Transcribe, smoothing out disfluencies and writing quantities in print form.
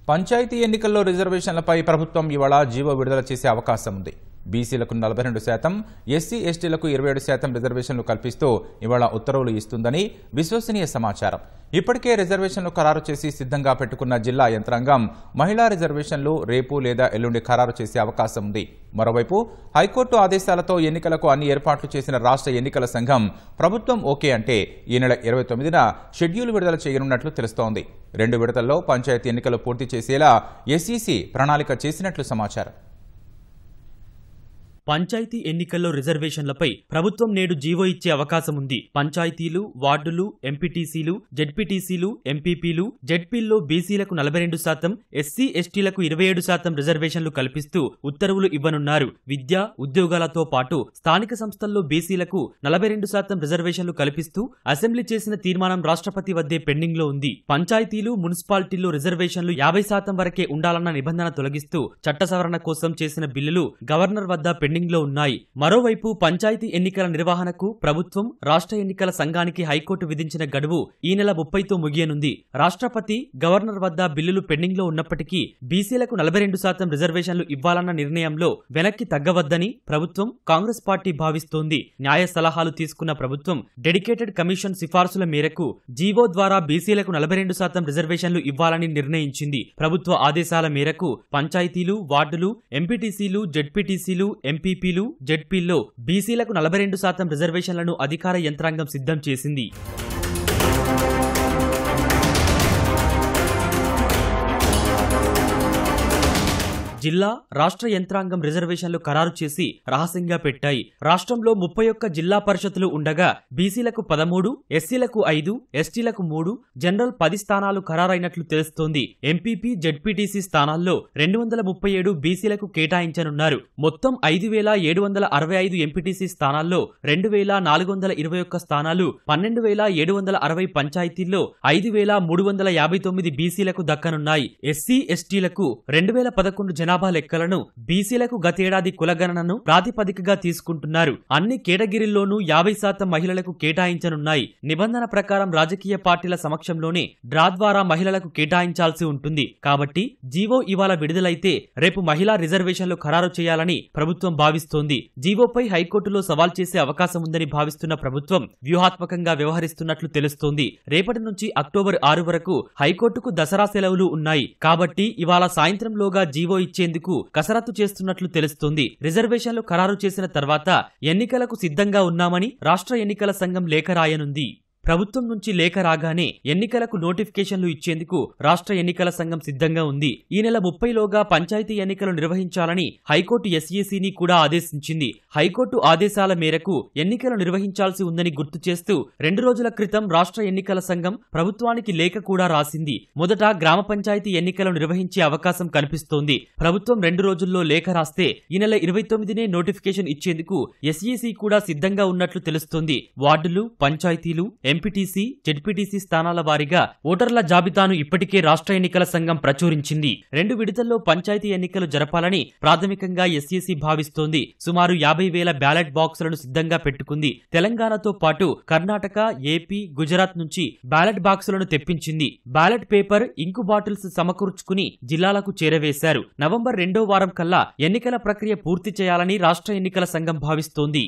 పంచాయతీ ఎన్నికల్లో రిజర్వేషన్లపై ప్రభుత్వం ఇవాళ జీవో విడుదల చేసే అవకాశం ఉంది. బీసీలకు 42%, ఎస్సీ ఎస్టీలకు 27% రిజర్వేషన్లు కల్పిస్తూ ఇవాళ ఉత్తర్వులు ఇస్తుందని విశ్వసనీయ సమాచారం. ఇప్పటికే రిజర్వేషన్లు ఖరారు చేసి సిద్ధంగా పెట్టుకున్న జిల్లా యంత్రాంగం మహిళా రిజర్వేషన్లు రేపు లేదా ఎల్లుండి ఖరారు చేసే అవకాశం ఉంది. మరోవైపు హైకోర్టు ఆదేశాలతో ఎన్నికలకు అన్ని ఏర్పాట్లు చేసిన రాష్ట్ర ఎన్నికల సంఘం ప్రభుత్వం ఓకే అంటే ఈ నెల 29న షెడ్యూల్ విడుదల చేయనున్నట్లు తెలుస్తోంది. 2 విడతల్లో పంచాయతీ ఎన్నికలు పూర్తి చేసేలా ఎస్ఈసీ ప్రణాళిక చేసినట్లు సమాచారం. పంచాయతీ ఎన్నికల్లో రిజర్వేషన్లపై ప్రభుత్వం నేడు జీవో ఇచ్చే అవకాశం ఉంది. పంచాయతీలు, వార్డులు, ఎంపీటీసీలు, జెడ్పీటీసీలు, ఎంపీపీలు, జెడ్పీల్లో బీసీలకు 42%, ఎస్సీ ఎస్టీలకు 27% రిజర్వేషన్లు కల్పిస్తూ ఉత్తర్వులు ఇవ్వనున్నారు. విద్య, ఉద్యోగాలతో పాటు స్థానిక సంస్థల్లో బీసీలకు 42% రిజర్వేషన్లు కల్పిస్తూ అసెంబ్లీ చేసిన తీర్మానం రాష్ట్రపతి వద్దే పెండింగ్ లో ఉంది. పంచాయతీలు, మున్సిపాలిటీల్లో రిజర్వేషన్లు 50% వరకే ఉండాలన్న నిబంధన తొలగిస్తూ చట్ట సవరణ కోసం చేసిన బిల్లులు గవర్నర్ వద్ద పెండింగ్ లో ఉన్నాయి. మరోవైపు పంచాయతీ ఎన్నికల నిర్వహణకు ప్రభుత్వం, రాష్ట్ర ఎన్నికల సంఘానికి హైకోర్టు విధించిన గడువు ఈ నెల 30తో ముగియనుంది. రాష్ట్రపతి, గవర్నర్ వద్ద బిల్లులు పెండింగ్ లో ఉన్నప్పటికీ బీసీలకు 42% రిజర్వేషన్లు ఇవ్వాలన్న నిర్ణయంలో వెనక్కి తగ్గవద్దని ప్రభుత్వం, కాంగ్రెస్ పార్టీ భావిస్తోంది. న్యాయ సలహాలు తీసుకున్న ప్రభుత్వం డెడికేటెడ్ కమిషన్ సిఫార్సుల మేరకు జీవో ద్వారా బీసీలకు 42% రిజర్వేషన్లు ఇవ్వాలని నిర్ణయించింది. ప్రభుత్వ ఆదేశాల మేరకు పంచాయతీలు, వార్డులు, ఎంపీటీసీలు, జెడ్పీటీసీలు, ఎంపీపీలు, జెడ్పీల్లో బీసీలకు 42% రిజర్వేషన్లను అధికార యంత్రాంగం సిద్ధం చేసింది. జిల్లా, రాష్ట్ర యంత్రాంగం రిజర్వేషన్లు ఖరారు చేసి రహస్యంగా పెట్టాయి. రాష్ట్రంలో 31 జిల్లా పరిషత్తులు ఉండగా బీసీలకు 13, ఎస్సీలకు 5, ఎస్టీలకు 3, జనరల్ 10 స్థానాలు ఖరారైనట్లు తెలుస్తోంది. ఎంపీపీ, జెడ్పీటీసీ స్థానాల్లో 237 బీసీలకు కేటాయించనున్నారు. మొత్తం 5765 ఎంపీటీసీ స్థానాల్లో 2421 స్థానాలు, 12760 పంచాయతీల్లో 5359 బీసీలకు దక్కనున్నాయి. ఎస్సీ ఎస్టీలకు 2011 జనాభా లెక్కలను, బీసీలకు గతేడాది కులగణనను ప్రాతిపదికగా తీసుకుంటున్నారు. అన్ని కేటగిరీల్లోనూ 50% మహిళలకు కేటాయించనున్నాయి. నిబంధన ప్రకారం రాజకీయ పార్టీల సమక్షంలోనే డ్రా ద్వారా మహిళలకు కేటాయించాల్సి ఉంటుంది. కాబట్టి జీవో ఇవాళ విడుదలైతే రేపు మహిళా రిజర్వేషన్లు ఖరారు చేయాలని ప్రభుత్వం భావిస్తోంది. జీవోపై హైకోర్టులో సవాల్ చేసే అవకాశం ఉందని భావిస్తున్న ప్రభుత్వం వ్యూహాత్మకంగా వ్యవహరిస్తున్నట్లు తెలుస్తోంది. రేపటి నుంచి అక్టోబర్ 6 వరకు హైకోర్టుకు దసరా సెలవులు ఉన్నాయి. కాబట్టి ఇవాళ సాయంత్రంలోగా జీవో ఇచ్చేందుకు కసరత్తు చేస్తున్నట్లు తెలుస్తోంది. రిజర్వేషన్లు ఖరారు చేసిన తర్వాత ఎన్నికలకు సిద్ధంగా ఉన్నామని రాష్ట్ర ఎన్నికల సంఘం లేఖ రాయనుంది. ప్రభుత్వం నుంచి లేఖ రాగానే ఎన్నికలకు నోటిఫికేషన్లు ఇచ్చేందుకు రాష్ట్ర ఎన్నికల సంఘం సిద్ధంగా ఉంది. ఈ నెల 30లోగా పంచాయతీ ఎన్నికలు నిర్వహించాలని హైకోర్టు ఎస్ఈసీని కూడా ఆదేశించింది. హైకోర్టు ఆదేశాల మేరకు ఎన్నికలు నిర్వహించాల్సి ఉందని గుర్తు చేస్తూ 2 రోజుల క్రితం రాష్ట్ర ఎన్నికల సంఘం ప్రభుత్వానికి లేఖ కూడా రాసింది. మొదట గ్రామ పంచాయతీ ఎన్నికలు నిర్వహించే అవకాశం కనిపిస్తోంది. ప్రభుత్వం 2 రోజుల్లో లేఖ రాస్తే ఈ నెల 29నే నోటిఫికేషన్ ఇచ్చేందుకు ఎస్ఈసీ కూడా సిద్ధంగా ఉన్నట్లు తెలుస్తోంది. వార్డులు, పంచాయతీలు, ఎంపీటీసీ, జెడ్పీటీసీ స్థానాల వారీగా ఓటర్ల జాబితాను ఇప్పటికే రాష్ట్ర ఎన్నికల సంఘం ప్రచురించింది. 2 విడతల్లో పంచాయతీ ఎన్నికలు జరపాలని ప్రాథమికంగా ఎస్ఈసీ భావిస్తోంది. సుమారు 50,000 బ్యాలెట్ బాక్సులను సిద్ధంగా పెట్టుకుంది. తెలంగాణతో పాటు కర్ణాటక, ఏపీ, గుజరాత్ నుంచి బ్యాలెట్ బాక్సులను తెప్పించింది. బ్యాలెట్ పేపర్, ఇంకు బాటిల్స్ సమకూర్చుకుని జిల్లాలకు చేరవేశారు. నవంబర్ 2వ వారం కల్లా ఎన్నికల ప్రక్రియ పూర్తి చేయాలని రాష్ట్ర ఎన్నికల సంఘం భావిస్తోంది.